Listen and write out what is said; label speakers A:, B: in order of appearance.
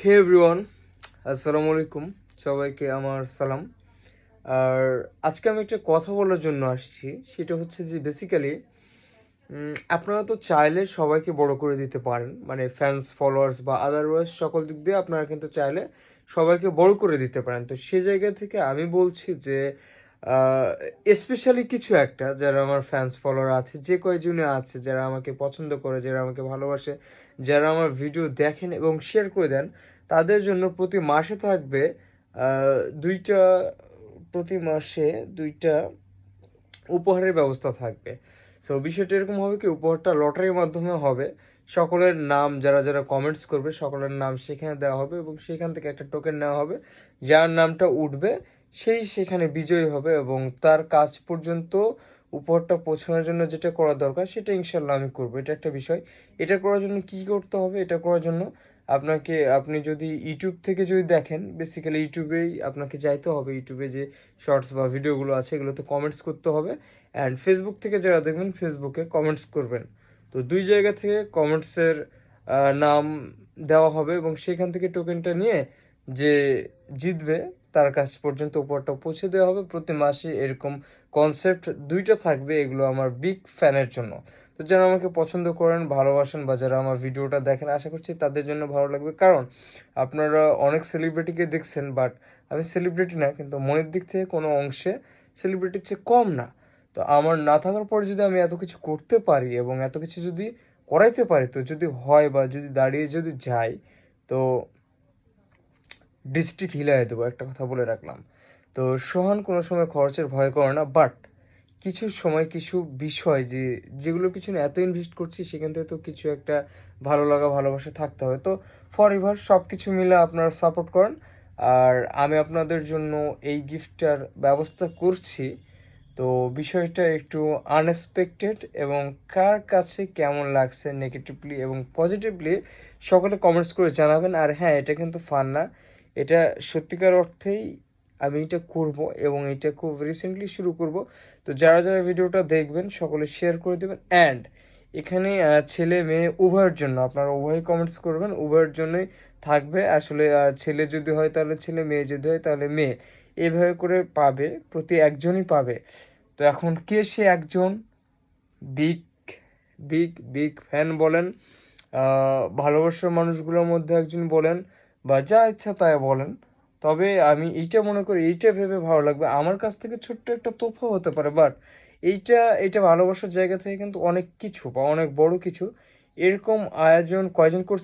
A: হে everyone, আসসালামু আলাইকুম। সবাইকে আমার সালাম। আর আজকে আমি একটা কথা বলার জন্য আসছি, সেটা হচ্ছে যে বেসিক্যালি আপনারা তো চাইলে সবাইকে বড় করে দিতে পারেন, মানে ফ্যান্স ফলোয়ার্স বা আদারওয়াইজ সকল দিক দিয়ে আপনারা কিন্তু চাইলে সবাইকে বড় করে দিতে পারেন। তো সে জায়গা থেকে আমি বলছি যে স্পেশালি কিছু একটা যারা আমার ফ্যান্স ফলোয়ার আছে, যে কয়জনে আছে যারা আমাকে পছন্দ করে, যারা আমাকে ভালোবাসে, যারা আমার ভিডিও দেখেন এবং শেয়ার করে দেন, তাদের জন্য প্রতি মাসে থাকবে দুইটা, প্রতি মাসে দুইটা উপহারের ব্যবস্থা থাকবে। সো বিষয়টা এরকম হবে কি, উপহারটা লটারির মাধ্যমে হবে। সকলের নাম, যারা যারা কমেন্টস করবে সকলের নাম সেখানে দেওয়া হবে এবং সেখান থেকে একটা টোকেন নেওয়া হবে। যার নামটা উঠবে সেই সেখানে বিজয়ী হবে এবং তার কাজ পর্যন্ত উপহারটা পৌঁছানোর জন্য যেটা করা দরকার সেটা ইনশাল্লাহ আমি করবো। এটা একটা বিষয়। এটা করার জন্য কী করতে হবে? এটা করার জন্য আপনি যদি ইউটিউব থেকে যদি দেখেন, বেসিক্যালি ইউটিউবেই আপনাকে যাইতে হবে। ইউটিউবে যে শর্টস বা ভিডিওগুলো আছে এগুলোতে কমেন্টস করতে হবে। অ্যান্ড ফেসবুক থেকে যারা দেখবেন ফেসবুকে কমেন্টস করবেন। তো দুই জায়গা থেকে কমেন্টসের নাম দেওয়া হবে এবং সেখান থেকে টোকেনটা নিয়ে যে জিতবে তার কাছ পর্যন্ত উপহারটা পৌঁছে দেওয়া হবে। প্রতি মাসে এরকম কনসেপ্ট দুইটা থাকবে। এগুলো আমার বিগ ফ্যানের জন্য। তো যারা আমাকে পছন্দ করেন, ভালোবাসেন বা যারা আমার ভিডিওটা দেখেন, আশা করছি তাদের জন্য ভালো লাগবে। কারণ আপনারা অনেক সেলিব্রিটিকে দেখছেন, বাট আমি সেলিব্রিটি না, কিন্তু মনের দিক থেকে কোনো অংশে সেলিব্রিটির চেয়ে কম না। তো আমার না থাকার পর যদি আমি এত কিছু করতে পারি এবং এত কিছু যদি করাইতে পারি, তো যদি হয় বা যদি দাঁড়িয়ে যদি যাই, তো ডিস্ট্রিক্ট হিলাই দেবো, একটা কথা বলে রাখলাম। তো সোহান কোনো সময় খরচের ভয় করে না, বাট কিছু সময় কিছু বিষয় যেগুলোর পিছনে এত ইনভেস্ট করছি সেখান থেকে তো কিছু একটা ভালো লাগা ভালোবাসা থাকতে হবে। তো ফর এভার সব কিছু মিলে আপনারা সাপোর্ট করেন। আর আমি আপনাদের জন্য এই গিফটটার ব্যবস্থা করছি। তো বিষয়টা একটু আনএক্সপেক্টেড এবং কার কাছে কেমন লাগছে নেগেটিভলি এবং পজিটিভলি সকলে কমেন্টস করে জানাবেন। আর হ্যাঁ, এটা কিন্তু ফান না, এটা সত্যিকার অর্থেই আমি এটা করব এবং এটা খুব রিসেন্টলি শুরু করব। তো যারা যারা ভিডিওটা দেখবেন সকলে শেয়ার করে দেবেন। অ্যান্ড এখানে ছেলে মেয়ে উভয়ের জন্য আপনারা উভয় কমেন্টস করবেন, উভয়ের জন্যই থাকবে। আসলে ছেলে যদি হয় তাহলে ছেলে, মেয়ে যদি হয় তাহলে মেয়ে, এভাবে করে পাবে, প্রতি একজনই পাবে। তো এখন কে সে একজন? বিগ বিগ বিগ ফ্যান বলেন, ভালোবাসার মানুষগুলোর মধ্যে একজন বলেন, বা যা ইচ্ছা তাই বলেন। তবে আমি এইটা মনে করি, এইটা ভেবে ভালো লাগবে, আমার কাছ থেকে ছোট্ট একটা তোফা হতে পারে, বাট এইটা এটা ভালোবাসার জায়গা থেকে কিন্তু অনেক কিছু বা অনেক বড় কিছু। এরকম আয়োজন কয়জন করছে